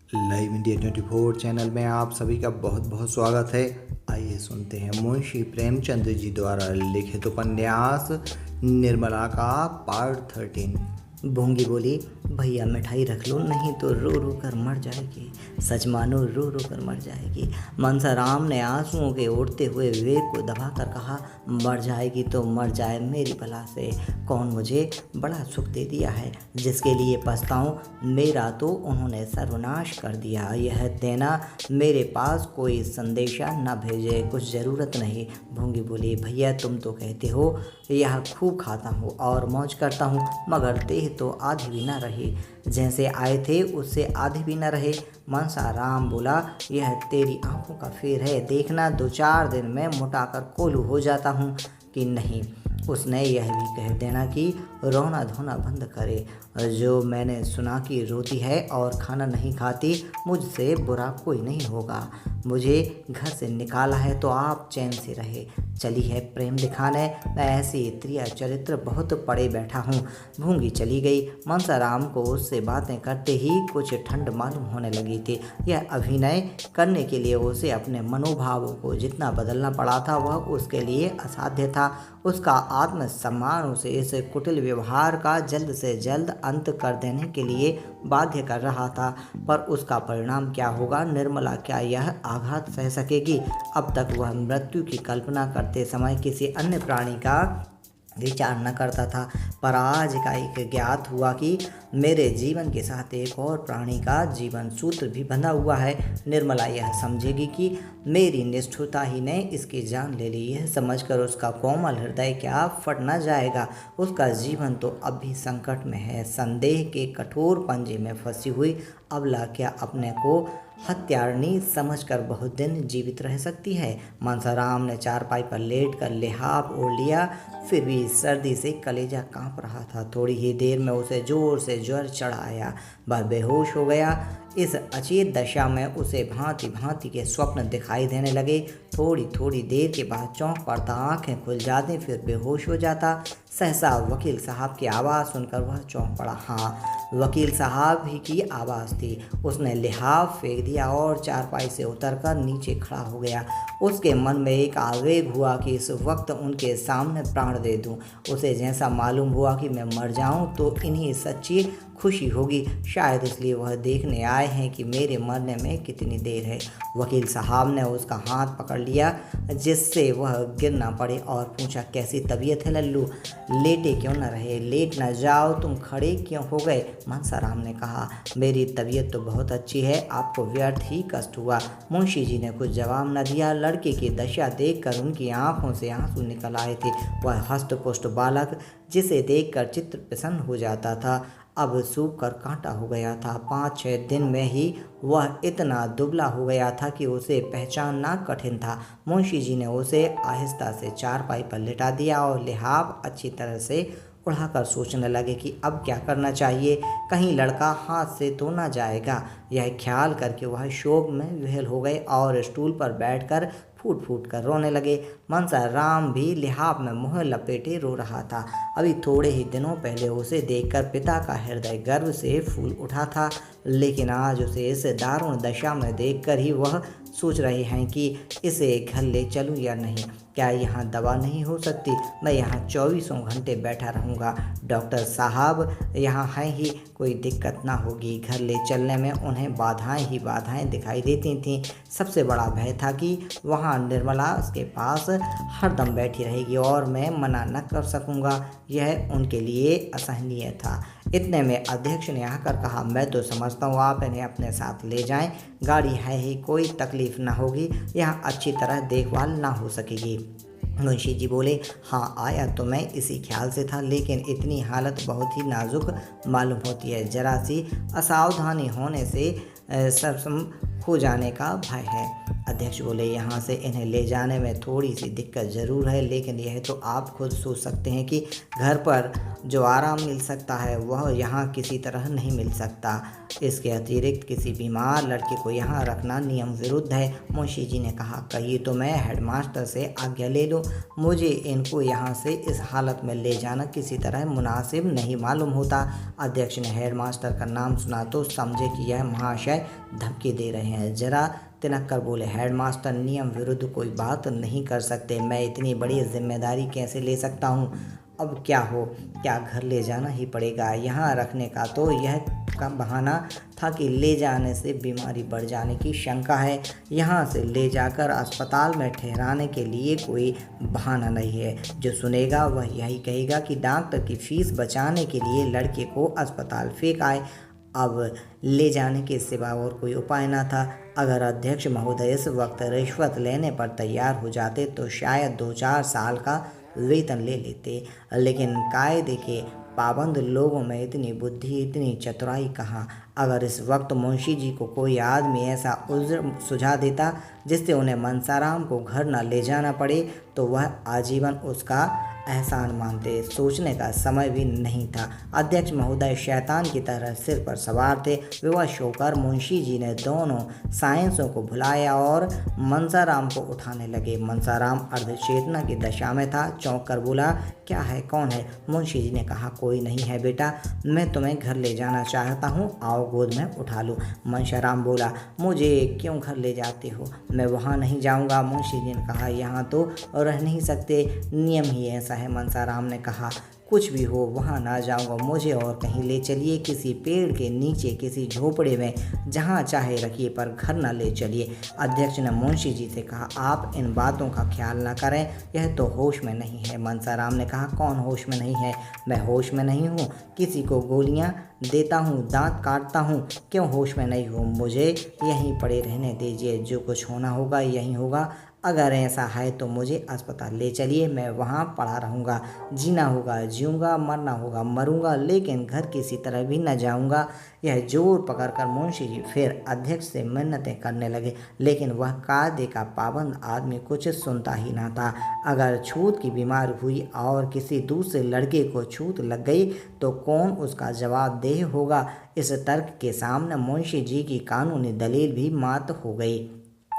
Live India 24 channel में आप सभी का बहुत बहुत स्वागत है। आइए सुनते हैं मुंशी प्रेमचंद जी द्वारा लिखित उपन्यास निर्मला का पार्ट 13। भोंगी बोली, भैया मिठाई रख लो, नहीं तो रो रो कर मर जाएगी। सच मानो, रो रो कर मर जाएगी। मनसाराम ने आंसुओं के उड़ते हुए विवेक को दबाकर कहा, मर जाएगी तो मर जाए मेरी भला से। कौन मुझे बड़ा सुख दे दिया है जिसके लिए पछताऊं। मेरा तो उन्होंने सर्वनाश कर दिया। यह देना मेरे पास कोई संदेशा न भेजे, कुछ ज़रूरत नहीं। भोंगी बोली, भैया तुम तो कहते हो यह खूब खाता हूँ और मौज करता हूँ, मगर देह तो आधी भी न रही। जैसे आए थे उससे आधी भी न रहे। मनसाराम बोला, यह तेरी आंखों का फेर है, देखना 2-4 दिन में मोटाकर कोल्हू हो जाता हूँ कि नहीं। उसने यह भी कह देना कि रोना धोना बंद करे। जो मैंने सुना कि रोती है और खाना नहीं खाती, मुझसे बुरा कोई नहीं होगा। मुझे घर से निकाला है तो आप चैन से रहे। चली है प्रेम दिखाने, मैं ऐसी त्रिया चरित्र बहुत पड़े बैठा हूँ। भूंगी चली गई। मनसाराम को उससे बातें करते ही कुछ ठंड मालूम होने लगी थी। यह अभिनय करने के लिए उसे अपने मनोभावों को जितना बदलना पड़ा था वह उसके लिए असाध्य था। उसका आत्मसम्मान उसे इस कुटिल व्यवहार का जल्द से जल्द अंत कर देने के लिए बाध्य कर रहा था। पर उसका परिणाम क्या होगा? निर्मला क्या यह आघात सह सकेगी? अब तक वह मृत्यु की कल्पना करते समय किसी अन्य प्राणी का विचार न करता था, पर आज का एक ज्ञात हुआ कि मेरे जीवन के साथ एक और प्राणी का जीवन सूत्र भी बंधा हुआ है। निर्मला यह समझेगी कि मेरी निष्ठुरता ही ने इसकी जान ले ली। यह समझकर उसका कोमल हृदय क्या फट न जाएगा। उसका जीवन तो अब भी संकट में है। संदेह के कठोर पंजे में फंसी हुई अबला क्या अपने को हत्यारनी समझकर बहुत दिन जीवित रह सकती है? मनसाराम ने चारपाई पर लेटकर लिहाफ ओढ़ लिया, फिर भी सर्दी से कलेजा कांप रहा था। थोड़ी ही देर में उसे जोर से ज्वर चढ़ आया, वह बेहोश हो गया। इस अचेत दशा में उसे भांति भांति के स्वप्न दिखाई देने लगे। थोड़ी थोड़ी देर के बाद चौंक पड़ता, आंखें खुल जाती, फिर बेहोश हो जाता। सहसा वकील साहब की आवाज़ सुनकर वह चौंक पड़ा। हाँ, वकील साहब ही की आवाज़ थी। उसने लिहाफ फेंक दिया और चारपाई से उतरकर नीचे खड़ा हो गया। उसके मन में एक आवेग हुआ कि इस वक्त उनके सामने प्राण दे दूं। उसे जैसा मालूम हुआ कि मैं मर जाऊं तो इन्हीं सच्ची खुशी होगी। शायद इसलिए वह देखने आए हैं कि मेरे मरने में कितनी देर है। वकील साहब ने उसका हाथ पकड़ लिया जिससे वह गिर ना पड़े और पूछा, कैसी तबीयत है लल्लू? लेटे क्यों न रहे? लेट न जाओ, तुम खड़े क्यों हो गए? मनसाराम ने कहा, मेरी तबीयत तो बहुत अच्छी है, आपको व्यर्थ ही कष्ट हुआ। मुंशी जी ने कुछ जवाब न दिया। लड़के की दशा देखकर उनकी आंखों से आंसू निकल आए थे। वह हष्टपुष्ट बालक जिसे देखकर चित्त प्रसन्न हो जाता था, अब सूख कर कांटा हो गया था। 5-6 दिन में ही वह इतना दुबला हो गया था कि उसे पहचानना कठिन था। मुंशी जी ने उसे आहिस्ता से चारपाई पर लिटा दिया और लिहाफ अच्छी तरह से उड़ाकर सोचने लगे कि अब क्या करना चाहिए, कहीं लड़का हाथ से तो ना जाएगा। यह ख्याल करके वह शोक में विह्वल हो गए और स्टूल पर बैठकर फूट फूट कर रोने लगे। मनसाराम भी लिहाफ में मुँह लपेटे रो रहा था। अभी थोड़े ही दिनों पहले उसे देखकर पिता का हृदय गर्व से फूल उठा था, लेकिन आज उसे इस दारुण दशा में देखकर ही वह सोच रहे हैं कि इसे घर ले चलूं या नहीं। क्या यहाँ दवा नहीं हो सकती? मैं यहाँ 24 घंटे बैठा रहूँगा। डॉक्टर साहब यहाँ हैं ही, कोई दिक्कत ना होगी। घर ले चलने में उन्हें बाधाएं ही बाधाएं दिखाई देती थीं। सबसे बड़ा भय था कि वहाँ निर्मला उसके पास हरदम बैठी रहेगी और मैं मना न कर सकूँगा। यह उनके लिए असहनीय था। इतने में अध्यक्ष ने आकर कहा, मैं तो समझता हूँ आप इन्हें अपने साथ ले जाएं। गाड़ी है ही, कोई तकलीफ ना होगी, यहाँ अच्छी तरह देखभाल ना हो सकेगी। मुंशी जी बोले, हाँ आया तो मैं इसी ख्याल से था, लेकिन इतनी हालत बहुत ही नाजुक मालूम होती है। जरा सी असावधानी होने से हो जाने का भय है। अध्यक्ष बोले, यहाँ से इन्हें ले जाने में थोड़ी सी दिक्कत ज़रूर है, लेकिन यह तो आप खुद सोच सकते हैं कि घर पर जो आराम मिल सकता है वह यहाँ किसी तरह नहीं मिल सकता। इसके अतिरिक्त किसी बीमार लड़के को यहाँ रखना नियम विरुद्ध है। मुंशी जी ने कहा, कहिए तो मैं हेडमास्टर से आज्ञा ले लूँ। मुझे इनको यहाँ से इस हालत में ले जाना किसी तरह मुनासिब नहीं मालूम होता। अध्यक्ष ने हेडमास्टर का नाम सुना तो समझे कि यह महाशय धमकी दे रहे हैं। जरा तिनक कर बोले, हेडमास्टर नियम विरुद्ध कोई बात नहीं कर सकते। मैं इतनी बड़ी जिम्मेदारी कैसे ले सकता हूँ? अब क्या हो, क्या घर ले जाना ही पड़ेगा। यहाँ रखने का तो यह का बहाना था कि ले जाने से बीमारी बढ़ जाने की शंका है। यहाँ से ले जाकर अस्पताल में ठहराने के लिए कोई बहाना नहीं है। जो सुनेगा वह यही कहेगा कि डॉक्टर की फीस बचाने के लिए लड़के को अस्पताल फेंक आए। अब ले जाने के सिवा और कोई उपाय न था। अगर अध्यक्ष महोदय इस वक्त रिश्वत लेने पर तैयार हो जाते तो शायद 2-4 साल का वेतन ले लेते, लेकिन कायदे के पाबंद लोगों में इतनी बुद्धि, इतनी चतुराई कहाँ। अगर इस वक्त मुंशी जी को कोई आदमी ऐसा उज़्र सुझा देता जिससे उन्हें मनसाराम को घर न ले जाना पड़े तो वह आजीवन उसका एहसान मानते। सोचने का समय भी नहीं था। अध्यक्ष महोदय शैतान की तरह सिर पर सवार थे। विवश होकर मुंशी जी ने दोनों साइंसों को भुलाया और मनसाराम को उठाने लगे। मनसाराम अर्धचेतना की दशा में था। चौंक कर बोला, क्या है, कौन है? मुंशी जी ने कहा, कोई नहीं है बेटा, मैं तुम्हें घर ले जाना चाहता हूँ, आओ गोद में उठा लो। मनसाराम बोला, मुझे क्यों घर ले जाते हो? मैं वहाँ नहीं जाऊँगा। मुंशी जी ने कहा, यहाँ तो रह नहीं सकते, नियम ही ऐसा है। मनसाराम ने कहा, कुछ भी हो वहाँ ना जाऊँगा, मुझे और कहीं ले चलिए, किसी पेड़ के नीचे, किसी झोपड़े में, जहाँ चाहे रखिए, पर घर ना ले चलिए। अध्यक्ष ने मुंशी जी से कहा, आप इन बातों का ख्याल ना करें, यह तो होश में नहीं है। मनसाराम ने कहा, कौन होश में नहीं है? मैं होश में नहीं हूँ, किसी को गोलियाँ देता हूँ, दांत काटता हूँ, क्यों होश में नहीं हूँ? मुझे यहीं पड़े रहने दीजिए, जो कुछ होना होगा यहीं होगा। अगर ऐसा है तो मुझे अस्पताल ले चलिए, मैं वहाँ पड़ा रहूँगा। जीना होगा जीऊँगा, मरना होगा मरूँगा, लेकिन घर किसी तरह भी न जाऊँगा। यह जोर पकड़कर मुंशी जी फिर अध्यक्ष से मिन्नतें करने लगे, लेकिन वह कायदे का पाबंद आदमी कुछ सुनता ही न था। अगर छूत की बीमारी हुई और किसी दूसरे लड़के को छूत लग गई तो कौन उसका जवाबदेह होगा? इस तर्क के सामने मुंशी जी की कानूनी दलील भी मात हो गई।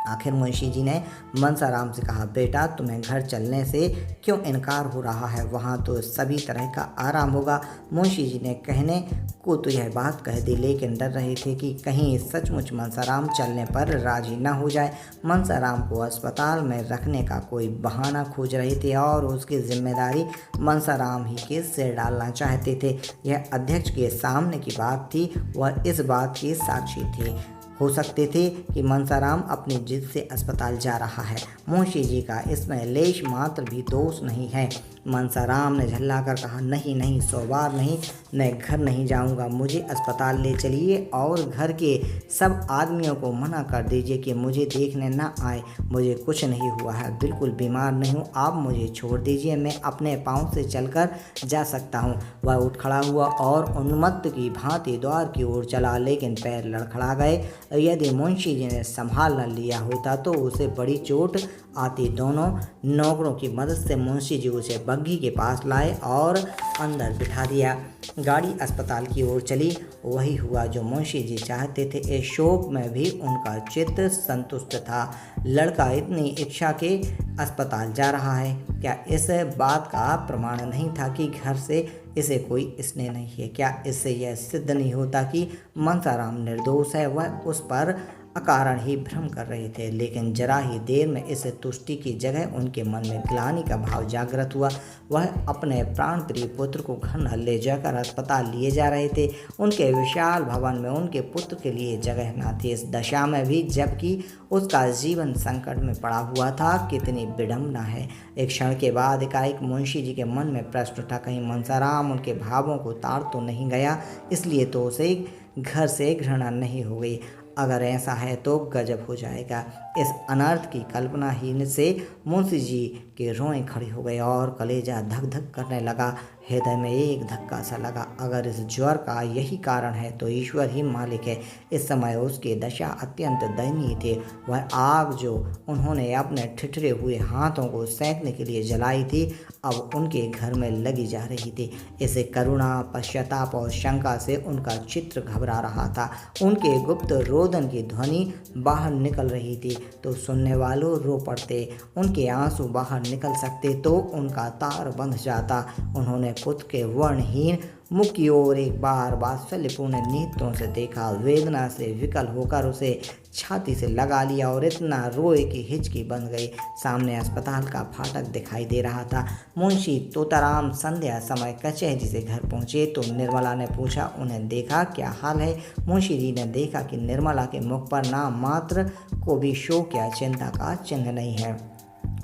आखिर मुंशी जी ने मनसाराम से कहा, बेटा तुम्हें घर चलने से क्यों इनकार हो रहा है? वहाँ तो सभी तरह का आराम होगा। मुंशी जी ने कहने को तो यह बात कह दी, लेकिन डर रहे थे कि कहीं सचमुच मनसाराम चलने पर राजी न हो जाए। मनसाराम को अस्पताल में रखने का कोई बहाना खोज रहे थे और उसकी जिम्मेदारी मनसाराम ही के सिर डालना चाहते थे। यह अध्यक्ष के सामने की बात थी, वह इस बात के साक्षी थे। हो सकते थे कि मनसाराम अपनी जिद से अस्पताल जा रहा है। मुंशी जी का इसमें लेश मात्र भी दोष नहीं है। मनसाराम ने झल्लाकर कहा, नहीं नहीं, 100 बार नहीं, मैं घर नहीं जाऊंगा, मुझे अस्पताल ले चलिए और घर के सब आदमियों को मना कर दीजिए कि मुझे देखने ना आए। मुझे कुछ नहीं हुआ है, बिल्कुल बीमार नहीं हूँ, आप मुझे छोड़ दीजिए, मैं अपने पाँव से चलकर जा सकता हूँ। वह उठ खड़ा हुआ और उन्मत्त की भांति द्वार की ओर चला, लेकिन पैर लड़खड़ा गए। यदि मुंशी जी ने संभाल न लिया होता तो उसे बड़ी चोट आती। दोनों नौकरों की मदद से मुंशी जी उसे बग्घी के पास लाए और अंदर बिठा दिया। गाड़ी अस्पताल की ओर चली। वही हुआ जो मुंशी जी चाहते थे। इस शोक में भी उनका चित्त संतुष्ट था। लड़का इतनी इच्छा के अस्पताल जा रहा है, क्या इस बात का प्रमाण नहीं था कि घर से इसे कोई स्नेह नहीं है? क्या इससे यह सिद्ध नहीं होता कि मनसाराम निर्दोष है? वह उस पर अकारण ही भ्रम कर रहे थे, लेकिन जरा ही देर में इस तुष्टि की जगह उनके मन में ग्लानि का भाव जागृत हुआ। वह अपने प्राण प्रिय पुत्र को घर न ले जाकर अस्पताल लिए जा रहे थे। उनके विशाल भवन में उनके पुत्र के लिए जगह न थी, इस दशा में भी जबकि उसका जीवन संकट में पड़ा हुआ था। कितनी विडम्बना है। एक क्षण के बाद एकाएक मुंशी जी के मन में प्रश्न उठा, कहीं मनसाराम उनके भावों को ताड़ तो नहीं गया, इसलिए तो उसे घर से घृणा नहीं हो गई। अगर ऐसा है तो गजब हो जाएगा। इस अनर्थ की कल्पना ही से मुंशी जी के रोएं खड़े हो गए और कलेजा धक धक करने लगा। हृदय में एक धक्का सा लगा। अगर इस ज्वर का यही कारण है तो ईश्वर ही मालिक है। इस समय उसकी दशा अत्यंत दयनीय थी। वह आग जो उन्होंने अपने ठिठुरे हुए हाथों को सेंकने के लिए जलाई थी अब उनके घर में लगी जा रही थी। इसे करुणा, पश्चाताप और शंका से उनका चित्र घबरा रहा था। उनके गुप्त रोदन की ध्वनि बाहर निकल रही थी तो सुनने वालों रो पड़ते। उनके आंसू बाहर निकल सकते तो उनका तार बंध जाता। उन्होंने पुत्र के वर्णहीन मुख की ओर एक बार वात्सल्यपूर्ण नेत्रों से देखा। वेदना से विकल होकर उसे छाती से लगा लिया और इतना रोए कि हिचकी बन गई। सामने अस्पताल का फाटक दिखाई दे रहा था। मुंशी तोताराम संध्या समय कचहरी से घर पहुंचे तो निर्मला ने पूछा, उन्हें देखा? क्या हाल है? मुंशी जी ने देखा कि निर्मला के मुख पर नाम मात्र को भी शोक या चिंता का चिन्ह नहीं है।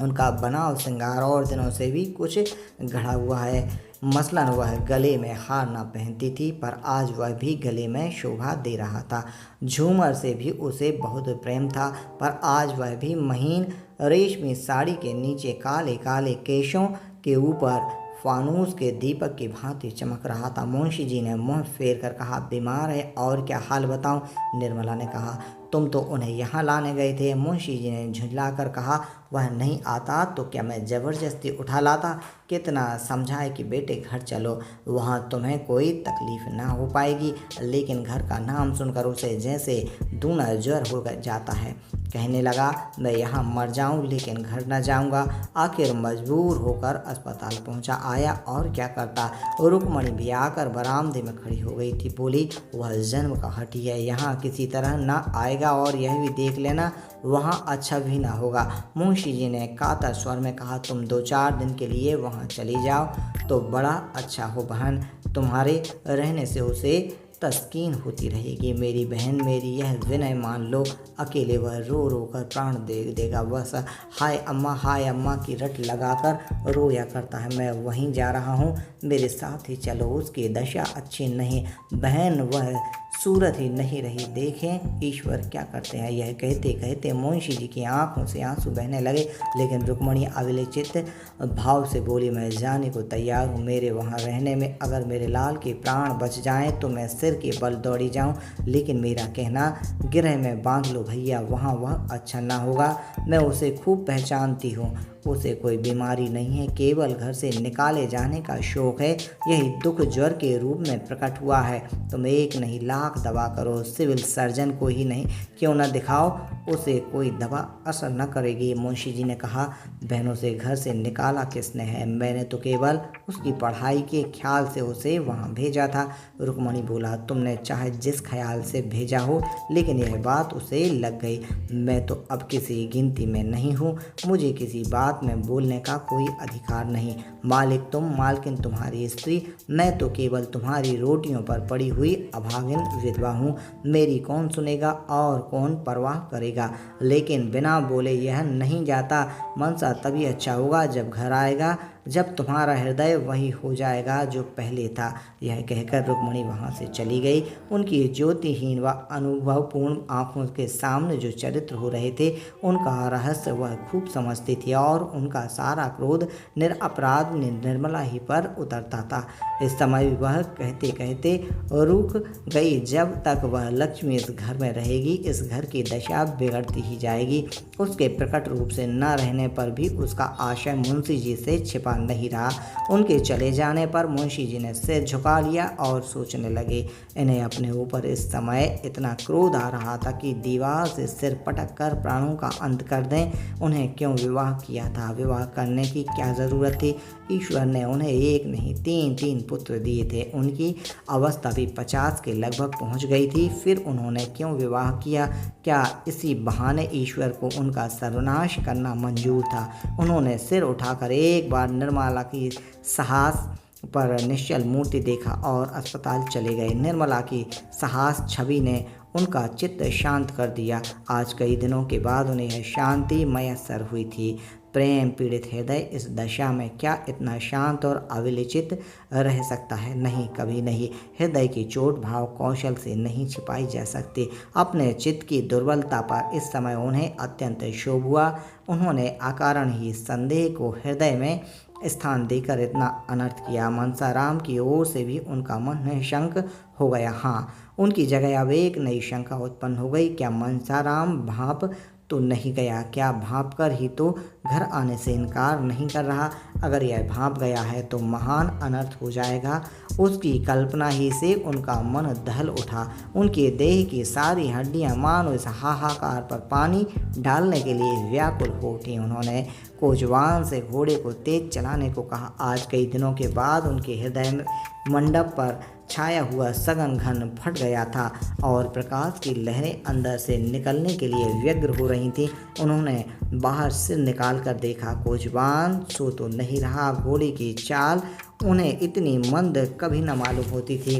उनका बनाव श्रृंगार और दिनों से भी कुछ गढ़ा हुआ है। मसलन वह गले में हार ना पहनती थी पर आज वह भी गले में शोभा दे रहा था। झूमर से भी उसे बहुत प्रेम था पर आज वह भी महीन रेशमी साड़ी के नीचे काले काले केशों के ऊपर फानूस के दीपक की भांति चमक रहा था। मुंशी जी ने मुंह फेर कर कहा, बीमार है? और क्या हाल बताऊं? निर्मला ने कहा, तुम तो उन्हें यहाँ लाने गए थे। मुंशी जी ने झुंझलाकर कहा, वह नहीं आता तो क्या मैं ज़बरदस्ती उठा लाता? कितना समझाए कि बेटे घर चलो, वहाँ तुम्हें कोई तकलीफ ना हो पाएगी। लेकिन घर का नाम सुनकर उसे जैसे दूना ज्वर हो जाता है। कहने लगा, मैं यहाँ मर जाऊँ लेकिन घर न जाऊँगा। आखिर मजबूर होकर अस्पताल पहुँचा। आया और क्या करता। रुक्मणी भी आकर बरामदे में खड़ी हो गई थी। बोली, वह जन्म का हठी है, यहाँ किसी तरह न आएगा और यह भी देख लेना वहाँ अच्छा भी ना होगा। मुंशी जी ने कातर स्वर में कहा, तुम 2-4 दिन के लिए वहाँ चली जाओ तो बड़ा अच्छा हो बहन। तुम्हारे रहने से उसे तस्कीन होती रहेगी। मेरी बहन, मेरी यह विनय मान लो। अकेले वह रो रो कर प्राण दे देगा। बस हाय अम्मा की रट लगाकर रोया करता है। मैं वहीं जा रहा हूँ, मेरे साथ ही चलो। उसकी दशा अच्छी नहीं बहन, वह सूरत ही नहीं रही। देखें ईश्वर क्या करते हैं। यह कहते कहते मुंशी जी की आंखों से आंसू बहने लगे। लेकिन रुक्मणी अविचलित भाव से बोली, मैं जाने को तैयार हूँ। मेरे वहाँ रहने में अगर मेरे लाल के प्राण बच जाएं तो मैं सिर के बल दौड़ी जाऊँ। लेकिन मेरा कहना गिरह में बांध लो भैया, वहाँ वह अच्छा ना होगा। मैं उसे खूब पहचानती हूँ। उसे कोई बीमारी नहीं है, केवल घर से निकाले जाने का शौक है। यही दुख ज्वर के रूप में प्रकट हुआ है। तुम एक नहीं लाख दवा करो, सिविल सर्जन को ही नहीं क्यों न दिखाओ, उसे कोई दवा असर न करेगी। मुंशी जी ने कहा, बहनों से घर से निकाला किसने है? मैंने तो केवल उसकी पढ़ाई के ख्याल से उसे वहाँ भेजा था। रुक्मणी बोला, तुमने चाहे जिस ख्याल से भेजा हो, लेकिन यह बात उसे लग गई। मैं तो अब किसी गिनती में नहीं हूँ, मुझे किसी बात में बोलने का कोई अधिकार नहीं। मालिक तुम, मालकिन तुम्हारी स्त्री, मैं तो केवल तुम्हारी रोटियों पर पड़ी हुई अभागिन विधवा हूँ। मेरी कौन सुनेगा और कौन परवाह करेगा। लेकिन बिना बोले यह नहीं जाता। मनसा तभी अच्छा होगा जब घर आएगा, जब तुम्हारा हृदय वही हो जाएगा जो पहले था। यह कहकर रुक्मणी वहाँ से चली गई। उनकी ज्योतिहीन व अनुभवपूर्ण आँखों के सामने जो चरित्र हो रहे थे उनका रहस्य वह खूब समझती थी और उनका सारा क्रोध निरपराध निर्मला ही पर उतरता था। इस समय वह कहते कहते रुक गई। जब तक वह लक्ष्मी इस घर में रहेगी इस घर की दशा बिगड़ती ही जाएगी। उसके प्रकट रूप से न रहने पर भी उसका आशय मुंशी जी से छिपा नहीं रहा। उनके चले जाने पर मुंशी जी ने सिर झुका लिया और सोचने लगे। इन्हें अपने ऊपर इस समय इतना क्रोध आ रहा था कि दीवार से सिर पटक कर प्राणों का अंत कर दें। उन्हें क्यों विवाह किया था? विवाह करने की क्या ज़रूरत थी? ईश्वर ने उन्हें एक नहीं 3 पुत्र दिए थे। उनकी अवस्था भी 50 के लगभग पहुंच गई थी। फिर उन्होंने क्यों विवाह किया? क्या इसी बहाने ईश्वर को उनका सर्वनाश करना मंजूर था? उन्होंने सिर उठाकर एक बार निर्मला की साहस पर निश्चल मूर्ति देखा और अस्पताल चले गए। निर्मला की साहस छवि ने उनका चित्त शांत कर दिया। आज कई दिनों के बाद उन्हें यह शांति मयस्सर हुई थी। प्रेम पीड़ित हृदय इस दशा में क्या इतना शांत और अविचलित रह सकता है? नहीं, कभी नहीं। हृदय की चोट भाव कौशल से नहीं छिपाई जा सकती। अपने चित्त की दुर्बलता पर इस समय उन्हें अत्यंत क्षोभ हुआ। उन्होंने अकारण ही संदेह को हृदय में स्थान देकर इतना अनर्थ किया। मनसाराम की ओर से भी उनका मन निशंक हो गया। हाँ, उनकी जगह अब एक नई शंका उत्पन्न हो गई। क्या मनसाराम भाप तो नहीं गया? क्या भाप कर ही तो घर आने से इनकार नहीं कर रहा? अगर यह भाप गया है तो महान अनर्थ हो जाएगा। उसकी कल्पना ही से उनका मन दहल उठा। उनके देह की सारी हड्डियां मानो इस हाहाकार पर पानी डालने के लिए व्याकुल हो उठी। उन्होंने कोचवान से घोड़े को तेज चलाने को कहा। आज कई दिनों के बाद उनके हृदय मंडप पर छाया हुआ सघन घन फट गया था और प्रकाश की लहरें अंदर से निकलने के लिए व्यग्र हो रही थीं। उन्होंने बाहर सिर निकाल कर देखा। कोचवान सो तो नहीं रहा। घोड़े की चाल उन्हें इतनी मंद कभी न मालूम होती थी।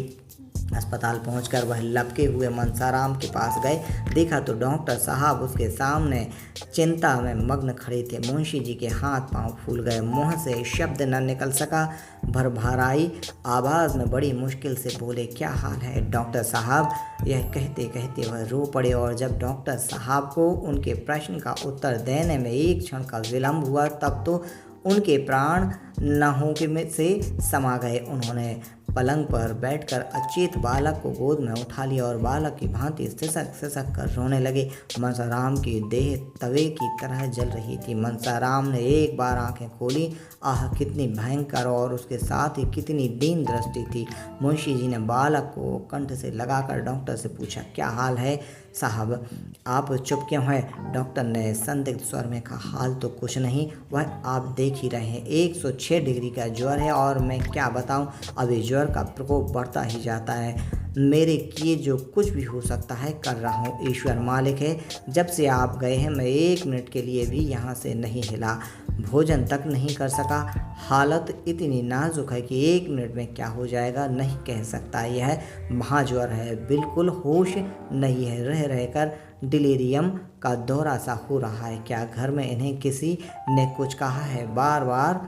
अस्पताल पहुंचकर वह लपके हुए मनसाराम के पास गए। देखा तो डॉक्टर साहब उसके सामने चिंता में मग्न खड़े थे। मुंशी जी के हाथ पांव फूल गए। मुंह से शब्द न निकल सका। भरभराई आवाज़ में बड़ी मुश्किल से बोले, क्या हाल है डॉक्टर साहब? यह कहते कहते वह रो पड़े और जब डॉक्टर साहब को उनके प्रश्न का उत्तर देने में एक क्षण का विलम्ब हुआ तब तो उनके प्राण नाहों में से समा गए। उन्होंने पलंग पर बैठकर अचेत बालक को गोद में उठा लिया और बालक की भांति सिसक सिसक कर रोने लगे। मनसाराम की देह तवे की तरह जल रही थी। मनसाराम ने एक बार आंखें खोली। आह, कितनी भयंकर और उसके साथ ही कितनी दीन दृष्टि थी। मुंशी जी ने बालक को कंठ से लगाकर डॉक्टर से पूछा, क्या हाल है साहब? आप चुप क्यों हैं? डॉक्टर ने संदिग्ध स्वर में कहा, हाल तो कुछ नहीं, वह आप देख ही रहे हैं। 106 डिग्री का ज्वर है और मैं क्या बताऊं, अभी ज्वर का प्रकोप बढ़ता ही जाता है। मेरे किए जो कुछ भी हो सकता है कर रहा हूँ। ईश्वर मालिक है, जब से आप गए हैं मैं 1 मिनट के लिए भी यहाँ से नहीं हिला, भोजन तक नहीं कर सका। हालत इतनी नाजुक है कि 1 मिनट में क्या हो जाएगा नहीं कह सकता। यह महाज्वर है, बिल्कुल होश नहीं है। रह रहकर डिलीरियम का दौरा सा हो रहा है। क्या घर में इन्हें किसी ने कुछ कहा है? बार बार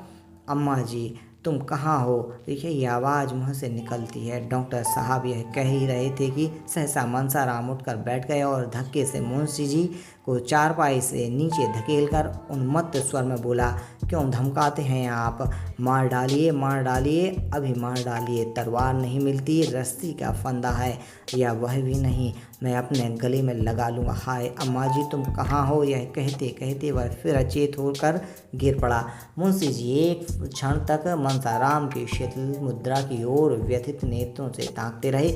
अम्मा जी तुम कहाँ हो, यही आवाज़ मुँह से निकलती है। डॉक्टर साहब यह कह ही रहे थे कि सहसा मनसाराम उठकर बैठ गए और धक्के से मुंशी जी को चारपाई से नीचे धकेलकर उन्मत्त स्वर में बोला, क्यों धमकाते हैं आप? मार डालिए, मार डालिए, अभी मार डालिए। तलवार नहीं मिलती, रस्सी का फंदा है, या वह भी नहीं, मैं अपने गले में लगा लूँगा। हाय अम्मा जी तुम कहाँ हो? यह कहते कहते वह फिर अचेत होकर गिर पड़ा। मुंशी जी एक क्षण तक मनसाराम की शिथिल मुद्रा की ओर व्यथित नेत्रों से ताकते रहे।